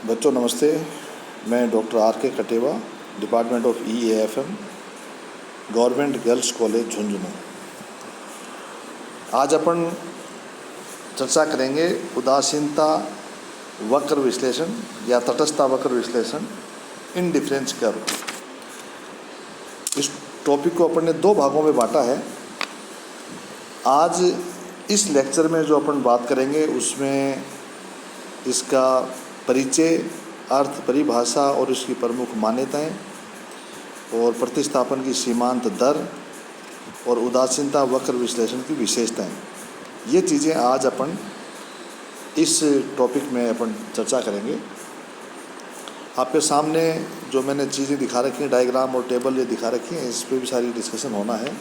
बच्चों नमस्ते। मैं doctor R K Katewa, department of EAFM, government girls college Jhunjhunu. आज अपन चर्चा करेंगे उदासीनता वक्र विश्लेषण या तटस्थता वक्र विश्लेषण इन डिफरेंस कर्व। इस टॉपिक को अपन ने दो भागों में बांटा है। आज इस लेक्चर में जो अपन बात करेंगे उसमें इसका परिचय, अर्थ, परिभाषा और इसकी प्रमुख मान्यताएं और प्रतिस्थापन की सीमांत दर और उदासीनता वक्र विश्लेषण की विशेषताएं, ये चीज़ें आज अपन इस टॉपिक में अपन चर्चा करेंगे। आपके सामने जो मैंने चीज़ें दिखा रखी हैं, डायग्राम और टेबल ये दिखा रखी हैं, इस पर भी सारी डिस्कशन होना है।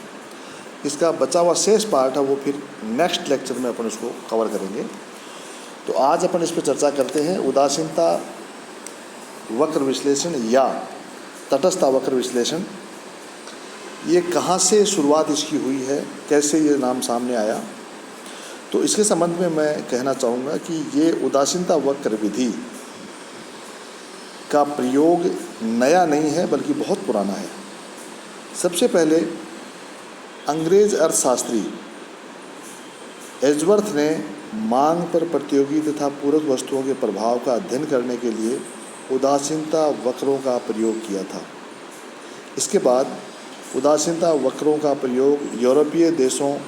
इसका बचा हुआ शेष पार्ट है वो फिर नेक्स्ट लेक्चर में अपन उसको कवर करेंगे। तो आज अपन इस पर चर्चा करते हैं उदासीनता वक्र विश्लेषण या तटस्थता वक्र विश्लेषण। ये कहाँ से शुरुआत इसकी हुई है, कैसे ये नाम सामने आया, तो इसके संबंध में मैं कहना चाहूँगा कि ये उदासीनता वक्र विधि का प्रयोग नया नहीं है बल्कि बहुत पुराना है। सबसे पहले अंग्रेज अर्थशास्त्री एजवर्थ ने मांग पर प्रतियोगी तथा पूरक वस्तुओं के प्रभाव का अध्ययन करने के लिए उदासीनता वक्रों का प्रयोग किया था। इसके बाद उदासीनता वक्रों का प्रयोग यूरोपीय देशों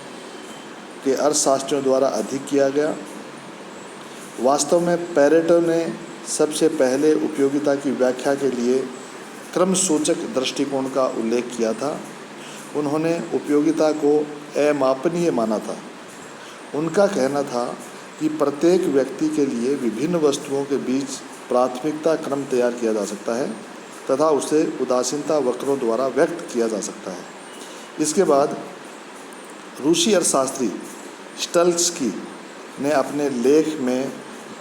के अर्थशास्त्रियों द्वारा अधिक किया गया। वास्तव में पेरेटो ने सबसे पहले उपयोगिता की व्याख्या के लिए क्रम सूचक दृष्टिकोण का उल्लेख किया था। उन्होंने उपयोगिता को अमापनीय माना था। उनका कहना था कि प्रत्येक व्यक्ति के लिए विभिन्न वस्तुओं के बीच प्राथमिकता क्रम तैयार किया जा सकता है तथा उसे उदासीनता वक्रों द्वारा व्यक्त किया जा सकता है। इसके बाद रूसी अर्थशास्त्री स्टल्स्की ने अपने लेख में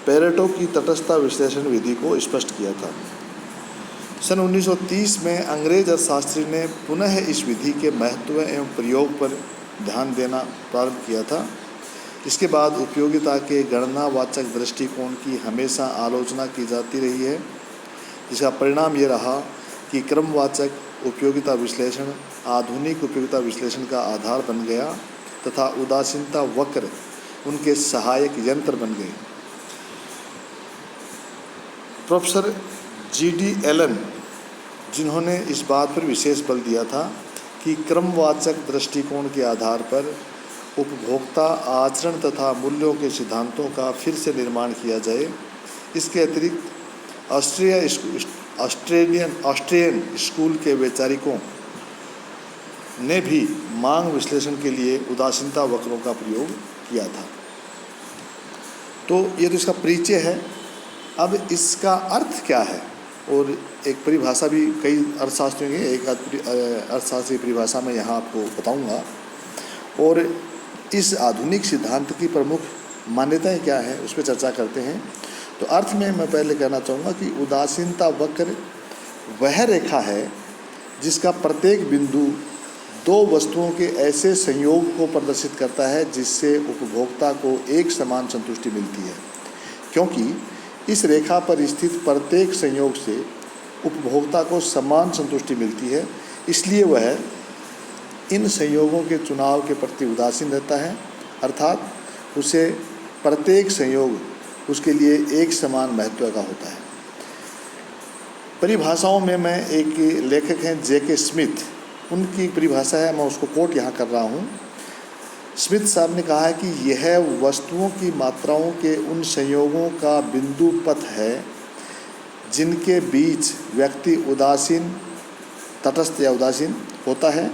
पेरेटो की तटस्थता विश्लेषण विधि को स्पष्ट किया था। सन 1930 में अंग्रेज अर्थशास्त्री ने पुनः इस विधि के महत्व एवं प्रयोग पर ध्यान देना प्रारंभ किया था। इसके बाद उपयोगिता के गणनावाचक दृष्टिकोण की हमेशा आलोचना की जाती रही है। इसका परिणाम ये रहा कि क्रमवाचक उपयोगिता विश्लेषण आधुनिक उपयोगिता विश्लेषण का आधार बन गया तथा उदासीनता वक्र उनके सहायक यंत्र बन गए। Professor G.D. एलन, जिन्होंने इस बात पर विशेष बल दिया था कि क्रमवाचक दृष्टिकोण के आधार पर उपभोक्ता आचरण तथा मूल्यों के सिद्धांतों का फिर से निर्माण किया जाए। इसके अतिरिक्त ऑस्ट्रियन स्कूल के वैचारिकों ने भी मांग विश्लेषण के लिए उदासीनता वक्रों का प्रयोग किया था। तो ये तो इसका परिचय है। अब इसका अर्थ क्या है और एक परिभाषा भी कई अर्थशास्त्रियों की एक अर्थशास्त्रीय परिभाषा मैं यहाँ आपको बताऊँगा। और इस आधुनिक सिद्धांत की प्रमुख मान्यताएं क्या है उस पर चर्चा करते हैं। तो अर्थ में मैं पहले कहना चाहूँगा कि उदासीनता वक्र वह रेखा है जिसका प्रत्येक बिंदु दो वस्तुओं के ऐसे संयोग को प्रदर्शित करता है जिससे उपभोक्ता को एक समान संतुष्टि मिलती है। क्योंकि इस रेखा पर स्थित प्रत्येक संयोग से उपभोक्ता को समान संतुष्टि मिलती है, इसलिए वह इन संयोगों के चुनाव के प्रति उदासीन रहता है, अर्थात उसे प्रत्येक संयोग उसके लिए एक समान महत्व का होता है। परिभाषाओं में मैं एक लेखक हैं J.K. स्मिथ, उनकी परिभाषा है, मैं उसको कोट यहाँ कर रहा हूँ। स्मिथ साहब ने कहा है कि यह वस्तुओं की मात्राओं के उन संयोगों का बिंदु पथ है जिनके बीच व्यक्ति उदासीन, तटस्थ या उदासीन होता है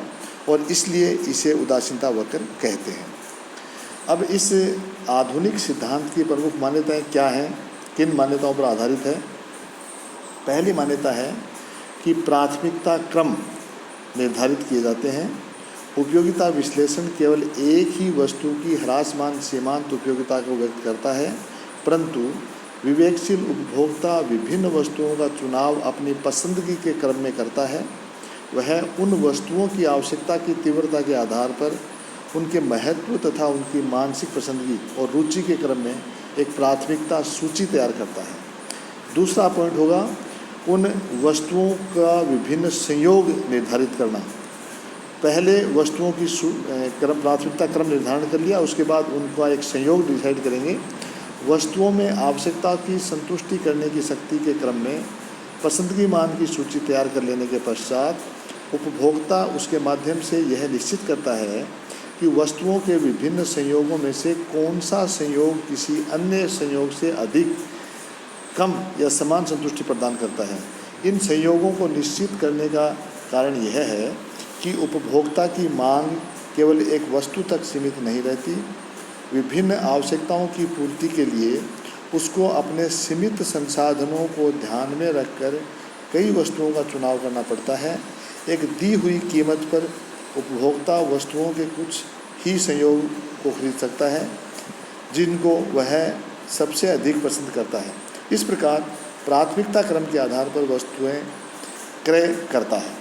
और इसलिए इसे उदासीनता वक्र कहते हैं। अब इस आधुनिक सिद्धांत की प्रमुख मान्यताएं क्या हैं, किन मान्यताओं पर आधारित है? पहली मान्यता है कि प्राथमिकता क्रम निर्धारित किए जाते हैं। उपयोगिता विश्लेषण केवल एक ही वस्तु की ह्रासमान सीमांत उपयोगिता को व्यक्त करता है, परंतु विवेकशील उपभोक्ता विभिन्न वस्तुओं का चुनाव अपनी पसंदगी के क्रम में करता है। वह उन वस्तुओं की आवश्यकता की तीव्रता के आधार पर उनके महत्व तथा उनकी मानसिक पसंदगी और रुचि के क्रम में एक प्राथमिकता सूची तैयार करता है। दूसरा पॉइंट होगा उन वस्तुओं का विभिन्न संयोग निर्धारित करना। पहले वस्तुओं की प्राथमिकता क्रम निर्धारण कर लिया, उसके बाद उनका एक संयोग डिसाइड करेंगे। वस्तुओं में आवश्यकता की संतुष्टि करने की शक्ति के क्रम में पसंदगी मान की सूची तैयार कर लेने के पश्चात उपभोक्ता उसके माध्यम से यह निश्चित करता है कि वस्तुओं के विभिन्न संयोगों में से कौन सा संयोग किसी अन्य संयोग से अधिक, कम या समान संतुष्टि प्रदान करता है। इन संयोगों को निश्चित करने का कारण यह है कि उपभोक्ता की मांग केवल एक वस्तु तक सीमित नहीं रहती। विभिन्न आवश्यकताओं की पूर्ति के लिए उसको अपने सीमित संसाधनों को ध्यान में रखकर कई वस्तुओं का चुनाव करना पड़ता है। एक दी हुई कीमत पर उपभोक्ता वस्तुओं के कुछ ही संयोग को खरीद सकता है जिनको वह सबसे अधिक पसंद करता है। इस प्रकार प्राथमिकता क्रम के आधार पर वस्तुएं क्रय करता है।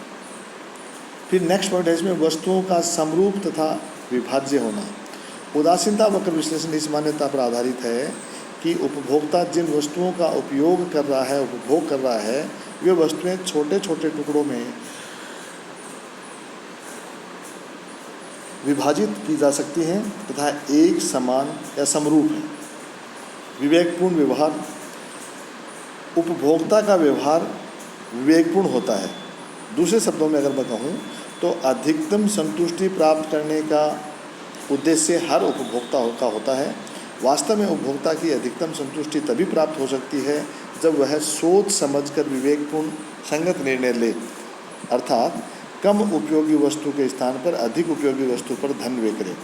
फिर नेक्स्ट पॉइंट है इसमें वस्तुओं का समरूप तथा विभाज्य होना। उदासीनता वक्र विश्लेषण इस मान्यता पर आधारित है कि उपभोक्ता जिन वस्तुओं का उपभोग कर रहा है वे वस्तुएं छोटे छोटे टुकड़ों में विभाजित की जा सकती हैं तथा एक समान या समरूप है। विवेकपूर्ण व्यवहार। उपभोक्ता का व्यवहार विवेकपूर्ण होता है। दूसरे शब्दों में अगर मैं कहूँ तो अधिकतम संतुष्टि प्राप्त करने का उद्देश्य हर उपभोक्ता का होता है। वास्तव में उपभोक्ता की अधिकतम संतुष्टि तभी प्राप्त हो सकती है जब वह सोच समझकर विवेकपूर्ण संगत निर्णय ले, अर्थात कम उपयोगी वस्तु के स्थान पर अधिक उपयोगी वस्तु पर धन व्यय करे।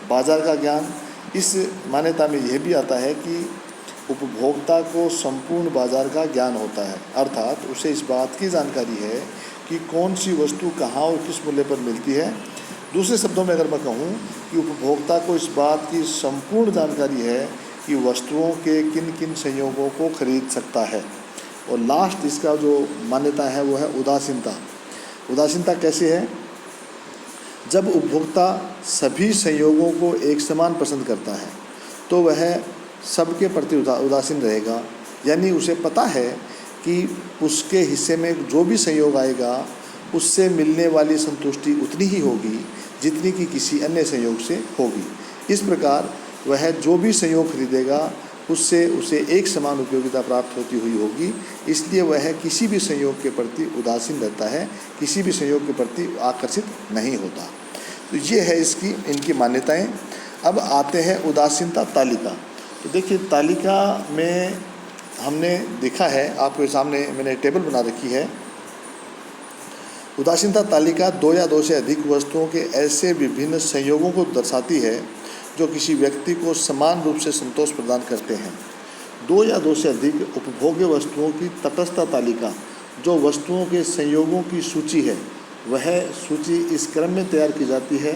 बाजार का ज्ञान। इस मान्यता में यह भी आता है कि उपभोक्ता को संपूर्ण बाजार का ज्ञान होता है, अर्थात उसे इस बात की जानकारी है कि कौन सी वस्तु कहाँ और किस मूल्य पर मिलती है। दूसरे शब्दों में अगर मैं कहूँ कि उपभोक्ता को इस बात की संपूर्ण जानकारी है कि वस्तुओं के किन किन संयोगों को खरीद सकता है। और लास्ट इसका जो मान्यता है वो है उदासीनता। उदासीनता कैसे है? जब उपभोक्ता सभी संयोगों को एक समान पसंद करता है तो वह सबके प्रति उदासीन रहेगा, यानी उसे पता है कि उसके हिस्से में जो भी संयोग आएगा उससे मिलने वाली संतुष्टि उतनी ही होगी जितनी कि किसी अन्य संयोग से होगी। इस प्रकार वह जो भी संयोग खरीदेगा उससे उसे एक समान उपयोगिता प्राप्त होती हुई होगी, इसलिए वह किसी भी संयोग के प्रति उदासीन रहता है, किसी भी संयोग के प्रति आकर्षित नहीं होता। तो ये है इनकी मान्यताएं। अब आते हैं उदासीनता तालिका। तो देखिए तालिका में हमने देखा है, आपके सामने मैंने टेबल बना रखी है। उदासीनता तालिका दो या दो से अधिक वस्तुओं के ऐसे विभिन्न संयोगों को दर्शाती है जो किसी व्यक्ति को समान रूप से संतोष प्रदान करते हैं। दो या दो से अधिक उपभोग्य वस्तुओं की तटस्थ तालिका जो वस्तुओं के संयोगों की सूची है, वह सूची इस क्रम में तैयार की जाती है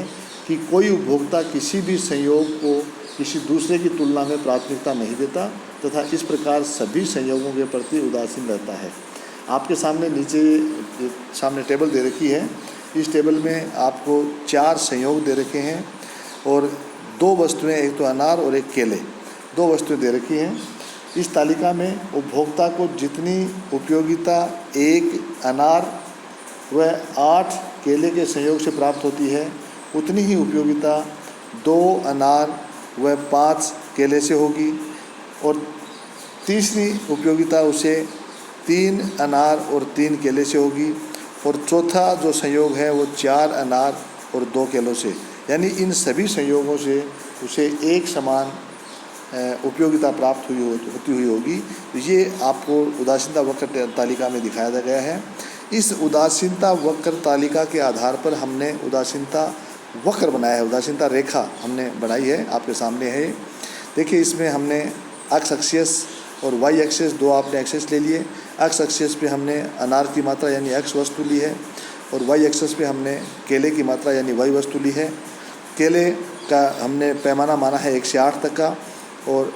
कि कोई उपभोक्ता किसी भी संयोग को किसी दूसरे की तुलना में प्राथमिकता नहीं देता तथा इस प्रकार सभी संयोगों के प्रति उदासीन रहता है। आपके सामने टेबल दे रखी है। इस टेबल में आपको 4 संयोग दे रखे हैं और 2 वस्तुएं, एक तो अनार और एक केले, 2 वस्तुएं दे रखी हैं। इस तालिका में उपभोक्ता को जितनी उपयोगिता 1 अनार व 8 केले के संयोग से प्राप्त होती है उतनी ही उपयोगिता 2 अनार व 5 केले से होगी और तीसरी उपयोगिता उसे 3 अनार और 3 केले से होगी और चौथा जो संयोग है वो 4 अनार और 2 केलों से, यानी इन सभी संयोगों से उसे एक समान उपयोगिता प्राप्त होती हुई होगी। ये आपको उदासीनता वक्र तालिका में दिखाया गया है। इस उदासीनता वक्र तालिका के आधार पर हमने उदासीनता वक्र बनाया है, उदासीनता रेखा हमने बनाई है, आपके सामने है। देखिए इसमें हमने एक्स एक्सिस और वाई एक्सिस, 2 आपने एक्सिस ले लिए। एक्स एक्सिस पे हमने अनार की मात्रा यानी एक्स वस्तु ली है और वाई एक्सिस पे हमने केले की मात्रा यानी वाई वस्तु ली है। केले का हमने पैमाना माना है 1 से 8 तक का और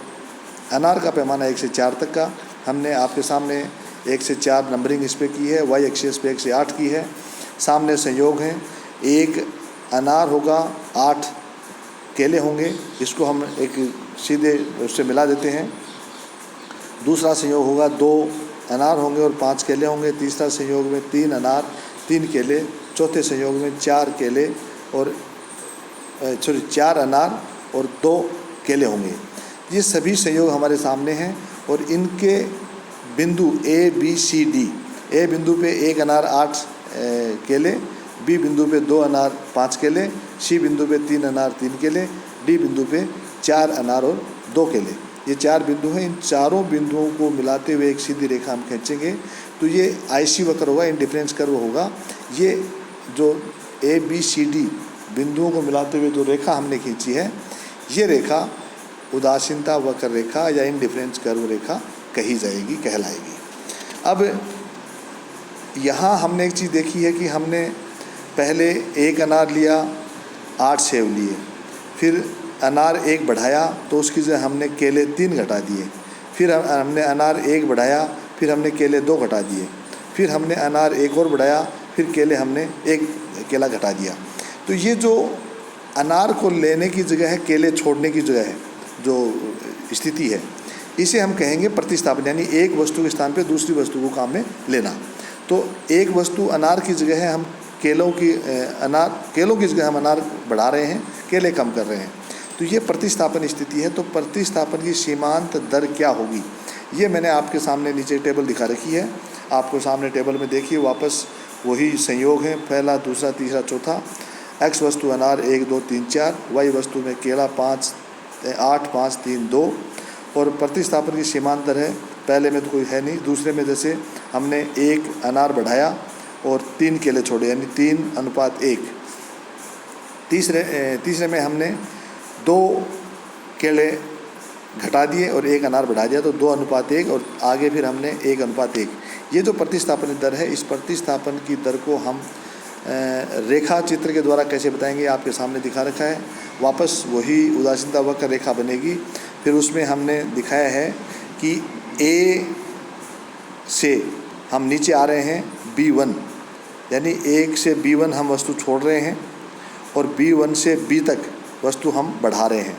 अनार का पैमाना 1 से 4 तक का हमने आपके सामने 1 से 4 नंबरिंग इस पर की है। वाई एक्सिस पे 1 से 8 की है। सामने संयोग हैं, 1 अनार होगा, 8 केले होंगे, इसको हम एक सीधे उससे मिला देते हैं। दूसरा संयोग होगा 2 अनार होंगे और 5 केले होंगे। तीसरा संयोग में 3 अनार 3 केले। चौथे संयोग में 4 केले और 4 अनार और 2 केले होंगे। ये सभी संयोग हमारे सामने हैं और इनके बिंदु ए बी सी डी, ए बिंदु पे 1 अनार 8 केले, बी बिंदु पे 2 अनार 5 केले, सी बिंदु पे 3 अनार 3 केले, डी बिंदु पे 4 अनार और 2 केले। ये 4 बिंदु हैं। इन चारों बिंदुओं को मिलाते हुए एक सीधी रेखा हम खींचेंगे तो ये आईसी वक्र होगा, इंडिफरेंस कर्व होगा। ये जो ए बी सी डी बिंदुओं को मिलाते हुए जो रेखा हमने खींची है, ये रेखा उदासीनता वक्र रेखा या इंडिफरेंस कर्व रेखा कही जाएगी, कहलाएगी। अब यहाँ हमने एक चीज़ देखी है कि हमने पहले 1 अनार लिया, 8 सेब लिए, फिर अनार 1 बढ़ाया तो उसकी जगह हमने केले 3 घटा दिए, फिर हमने अनार 1 बढ़ाया, फिर हमने केले 2 घटा दिए, फिर हमने अनार 1 और बढ़ाया, फिर केले हमने 1 केला घटा दिया। तो ये जो अनार को लेने की जगह है, केले छोड़ने की जगह है, जो स्थिति है, इसे हम कहेंगे प्रतिस्थापन, यानी एक वस्तु के स्थान पे दूसरी वस्तु को काम में लेना। तो एक वस्तु अनार की जगह है, हम केलों की जगह हम अनार बढ़ा रहे हैं, केले कम कर रहे हैं। तो ये प्रतिस्थापन स्थिति है। तो प्रतिस्थापन की सीमांत दर क्या होगी, ये मैंने आपके सामने नीचे टेबल दिखा रखी है। आपको सामने टेबल में देखिए, वापस वही संयोग है, पहला, दूसरा, तीसरा, चौथा। एक्स वस्तु अनार 1 2 3 4, वाई वस्तु में केला 8 5 3 2। और प्रतिस्थापन की सीमांत दर है, पहले में तो कोई है नहीं, दूसरे में जैसे हमने 1 अनार बढ़ाया और 3 केले छोड़े, यानी 3:1। तीसरे में हमने 2 केले घटा दिए और 1 अनार बढ़ा दिया, तो 2:1। और आगे फिर हमने 1:1। ये जो प्रतिस्थापन दर है, इस प्रतिस्थापन की दर को हम रेखा चित्र के द्वारा कैसे बताएंगे, आपके सामने दिखा रखा है। वापस वही उदासीनता वक्र रेखा बनेगी। फिर उसमें हमने दिखाया है कि ए से हम नीचे आ रहे हैं B1, यानी 1 से B1 हम वस्तु छोड़ रहे हैं और B1 से B तक वस्तु हम बढ़ा रहे हैं।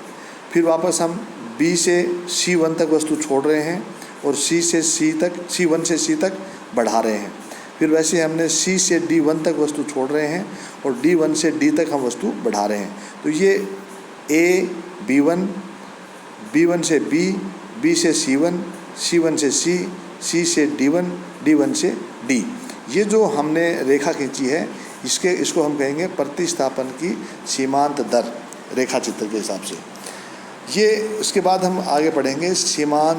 फिर वापस हम B से C1 तक वस्तु छोड़ रहे हैं और C1 से C तक बढ़ा रहे हैं। फिर वैसे हमने C से D1 तक वस्तु छोड़ रहे हैं और D1 से D तक हम वस्तु बढ़ा रहे हैं। तो ये A B1, B1 से B, B से C1, C1 से C, C से D1, D1 से D। ये जो हमने रेखा खींची है, इसको हम कहेंगे प्रतिस्थापन की सीमांत दर रेखा चित्र के हिसाब से। ये इसके बाद हम आगे पढ़ेंगे सीमांत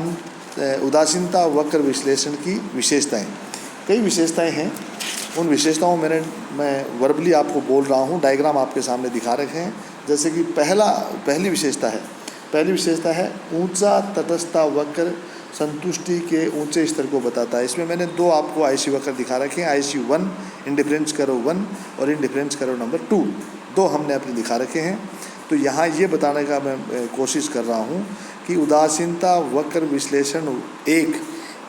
उदासीनता वक्र विश्लेषण की विशेषताएं। कई विशेषताएं हैं, उन विशेषताओं में मैं वर्बली आपको बोल रहा हूँ, डायग्राम आपके सामने दिखा रखे हैं। जैसे कि पहली विशेषता है ऊंचा तटस्थता वक्र संतुष्टि के ऊंचे स्तर को बताता है। इसमें मैंने 2 आपको आईसी वक्र दिखा रखे हैं, IC1 इंडिफरेंस कर्व 1 और इंडिफरेंस कर्व नंबर 2, 2 हमने अपने दिखा रखे हैं। तो यहाँ ये बताने का मैं कोशिश कर रहा हूँ कि उदासीनता वक्र विश्लेषण 1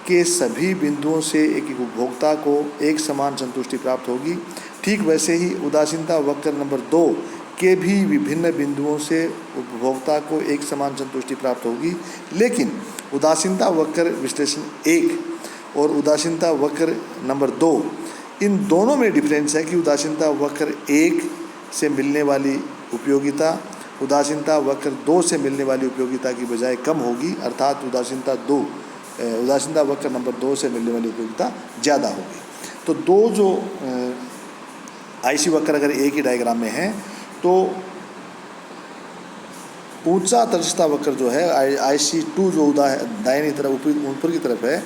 के सभी बिंदुओं से एक उपभोक्ता को एक समान संतुष्टि प्राप्त होगी। ठीक वैसे ही उदासीनता वक्र नंबर 2 के भी विभिन्न बिंदुओं से उपभोक्ता को एक समान संतुष्टि प्राप्त होगी। लेकिन उदासीनता वक्र विश्लेषण 1 और उदासीनता वक्र नंबर 2, इन दोनों में डिफरेंस है कि उदासीनता वक्र 1 से मिलने वाली उपयोगिता उदासीनता वक्र 2 से मिलने वाली उपयोगिता की बजाय कम होगी, अर्थात उदासीनता वक्र नंबर 2 से मिलने वाली उपयोगिता ज़्यादा होगी। तो 2 जो आईसी वक्र अगर एक ही डायग्राम में है, तो ऊंचा तटस्थता वक्र जो है IC2 जो दाहिनी तरफ ऊपर की तरफ है,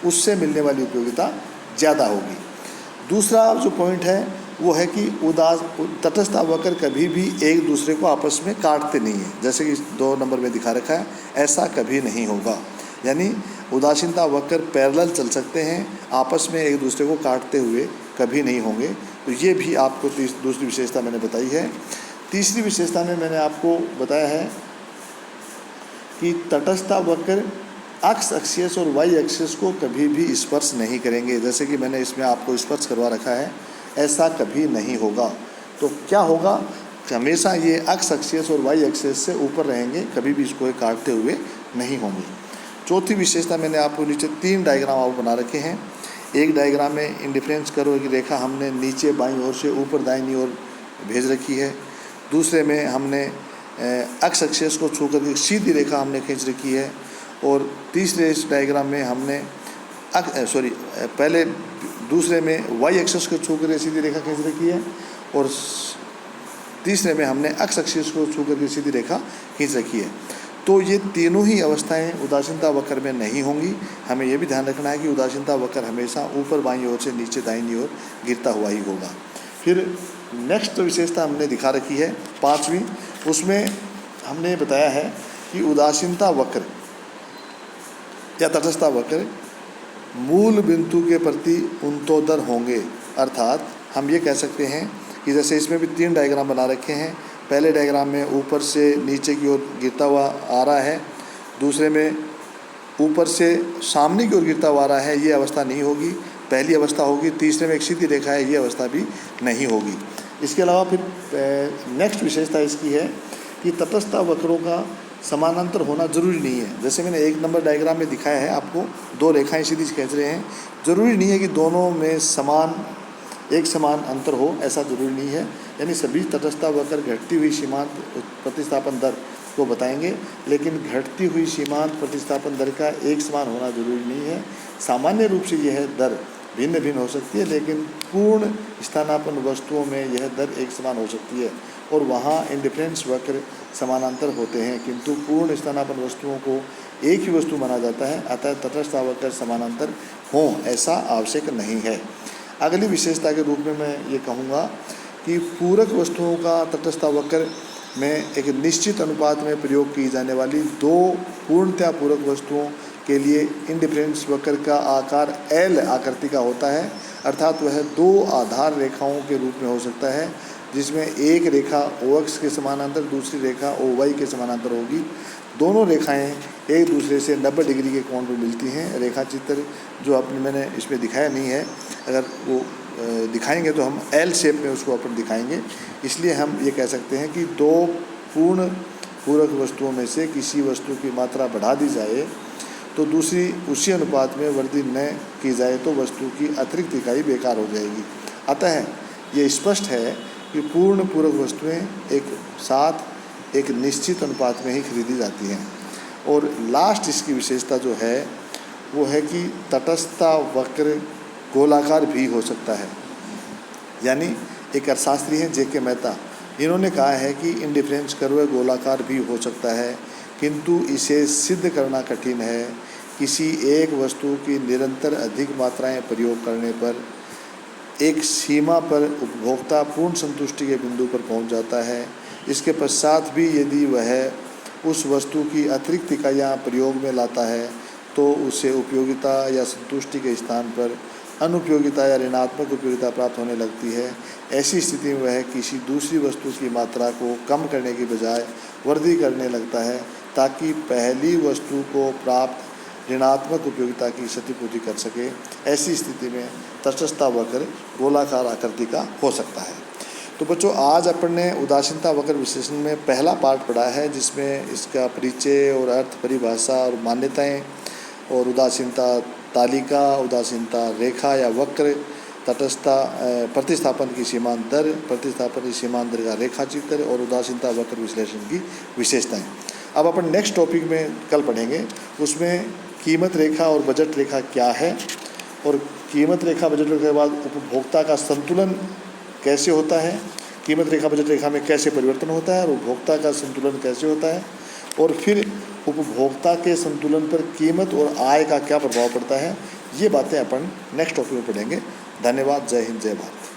उससे मिलने वाली उपयोगिता ज़्यादा होगी। दूसरा जो पॉइंट है वो है कि तटस्थता वक्र कभी भी एक दूसरे को आपस में काटते नहीं है, जैसे कि 2 नंबर में दिखा रखा है, ऐसा कभी नहीं होगा। यानी उदासीनता वक्र पैरेलल चल सकते हैं, आपस में एक दूसरे को काटते हुए कभी नहीं होंगे। तो ये भी आपको दूसरी विशेषता मैंने बताई है। तीसरी विशेषता में मैंने आपको बताया है कि तटस्थता वक्र एक्स एक्सिस और वाई एक्सिस को कभी भी स्पर्श नहीं करेंगे, जैसे कि मैंने इसमें आपको स्पर्श करवा रखा है, ऐसा कभी नहीं होगा। तो क्या होगा, हमेशा ये एक्स एक्सिस और वाई एक्सिस से ऊपर रहेंगे, कभी भी इसको काटते हुए नहीं होंगे। चौथी विशेषता मैंने आपको नीचे 3 डायग्राम आपको बना रखे हैं। एक डायग्राम में इंडिफरेंस कर्व की रेखा हमने नीचे बाईं ओर से ऊपर दाहिनी ओर भेज रखी है। दूसरे में हमने एक्स एक्सिस को छू करके सीधी रेखा हमने खींच रखी है। और तीसरे इस डायग्राम में हमने दूसरे में वाई एक्सिस को छू करके सीधी रेखा खींच रखी है और तीसरे में हमने एक्स एक्सिस को छू करके सीधी रेखा खींच रखी है। तो ये तीनों ही अवस्थाएं उदासीनता वक्र में नहीं होंगी। हमें यह भी ध्यान रखना है कि उदासीनता वक्र हमेशा ऊपर बाईं ओर से नीचे दाहिनी ओर गिरता हुआ ही होगा। फिर नेक्स्ट विशेषता हमने दिखा रखी है 5वीं, उसमें हमने बताया है कि उदासीनता वक्र या तटस्थता वक्र मूल बिंदु के प्रति उन्नतोदर होंगे। अर्थात हम ये कह सकते हैं कि जैसे इसमें भी 3 डायग्राम बना रखे हैं। पहले डायग्राम में ऊपर से नीचे की ओर गिरता हुआ आ रहा है, दूसरे में ऊपर से सामने की ओर गिरता हुआ आ रहा है, ये अवस्था नहीं होगी, पहली अवस्था होगी। तीसरे में एक सीधी रेखा है, ये अवस्था भी नहीं होगी। इसके अलावा फिर नेक्स्ट विशेषता इसकी है कि तटस्थता वक्रों का समानांतर होना जरूरी नहीं है। जैसे मैंने 1 नंबर डायग्राम में दिखाया है, आपको 2 रेखाएं सीधी खींच रहे हैं, जरूरी नहीं है कि दोनों में एक समान अंतर हो, ऐसा जरूरी नहीं है। यानी सभी तटस्थता वक्र घटती हुई सीमांत प्रतिस्थापन दर को बताएंगे, लेकिन घटती हुई सीमांत प्रतिस्थापन दर का एक समान होना जरूरी नहीं है। सामान्य रूप से यह दर भिन्न भिन्न हो सकती है, लेकिन पूर्ण स्थानापन्न वस्तुओं में यह दर एक समान हो सकती है और वहाँ इंडिफरेंस वक्र समानांतर होते हैं, किंतु पूर्ण स्थानापन्न वस्तुओं को एक ही वस्तु माना जाता है। अतः तटस्थता वक्र समानांतर हों ऐसा आवश्यक नहीं है। अगली विशेषता के रूप में मैं ये कहूँगा कि पूरक वस्तुओं का तटस्थता वक्र में एक निश्चित अनुपात में प्रयोग की जाने वाली 2 पूर्णतया पूरक वस्तुओं के लिए इंडिफरेंस वक्र का आकार एल आकृति का होता है। अर्थात वह 2 आधार रेखाओं के रूप में हो सकता है, जिसमें एक रेखा ओ एक्स के समानांतर, दूसरी रेखा ओ वाई के समानांतर होगी। दोनों रेखाएं एक दूसरे से 90 डिग्री के कोण पर मिलती हैं। रेखा चित्र जो मैंने इसमें दिखाया नहीं है, अगर वो दिखाएंगे तो हम एल शेप में उसको अपन दिखाएंगे। इसलिए हम ये कह सकते हैं कि 2 पूर्ण पूरक वस्तुओं में से किसी वस्तु की मात्रा बढ़ा दी जाए तो दूसरी उसी अनुपात में वृद्धि न की जाए तो वस्तु की अतिरिक्त इकाई बेकार हो जाएगी। अतः ये स्पष्ट है कि पूर्ण पूरक वस्तुएं एक साथ एक निश्चित अनुपात में ही खरीदी जाती हैं। और लास्ट इसकी विशेषता जो है वो है कि तटस्थता वक्र गोलाकार भी हो सकता है। यानी एक अर्थशास्त्री हैं जे.के. मेहता, इन्होंने कहा है कि इंडिफरेंस कर्व गोलाकार भी हो सकता है, किंतु इसे सिद्ध करना कठिन है। किसी एक वस्तु की निरंतर अधिक मात्राएं प्रयोग करने पर एक सीमा पर उपभोक्ता पूर्ण संतुष्टि के बिंदु पर पहुंच जाता है। इसके पश्चात भी यदि वह उस वस्तु की अतिरिक्त इकाइयाँ प्रयोग में लाता है तो उसे उपयोगिता या संतुष्टि के स्थान पर अनुपयोगिता या ऋणात्मक उपयोगिता प्राप्त होने लगती है। ऐसी स्थिति में वह किसी दूसरी वस्तु की मात्रा को कम करने की बजाय वृद्धि करने लगता है ताकि पहली वस्तु को प्राप्त ऋणात्मक उपयोगिता की क्षतिपूर्ति कर सके। ऐसी स्थिति में तटस्थता वक्र गोलाकार आकृति का हो सकता है। तो बच्चों, आज अपन ने उदासीनता वक्र विश्लेषण में पहला पार्ट पढ़ा है, जिसमें इसका परिचय और अर्थ, परिभाषा और मान्यताएं और उदासीनता तालिका, उदासीनता रेखा या वक्र, तटस्थता प्रतिस्थापन की सीमांत दर, प्रतिस्थापन की सीमांत दर का रेखा चित्र और उदासीनता वक्र विश्लेषण की विशेषताएं। अब अपन नेक्स्ट टॉपिक में कल पढ़ेंगे, उसमें कीमत रेखा और बजट रेखा क्या है और कीमत रेखा बजट रेखा के बाद उपभोक्ता का संतुलन कैसे होता है, कीमत रेखा बजट रेखा में कैसे परिवर्तन होता है और उपभोक्ता का संतुलन कैसे होता है, और फिर उपभोक्ता के संतुलन पर कीमत और आय का क्या प्रभाव पड़ता है। ये बातें अपन नेक्स्ट टॉपिक में पढ़ेंगे। धन्यवाद। जय हिंद, जय भारत।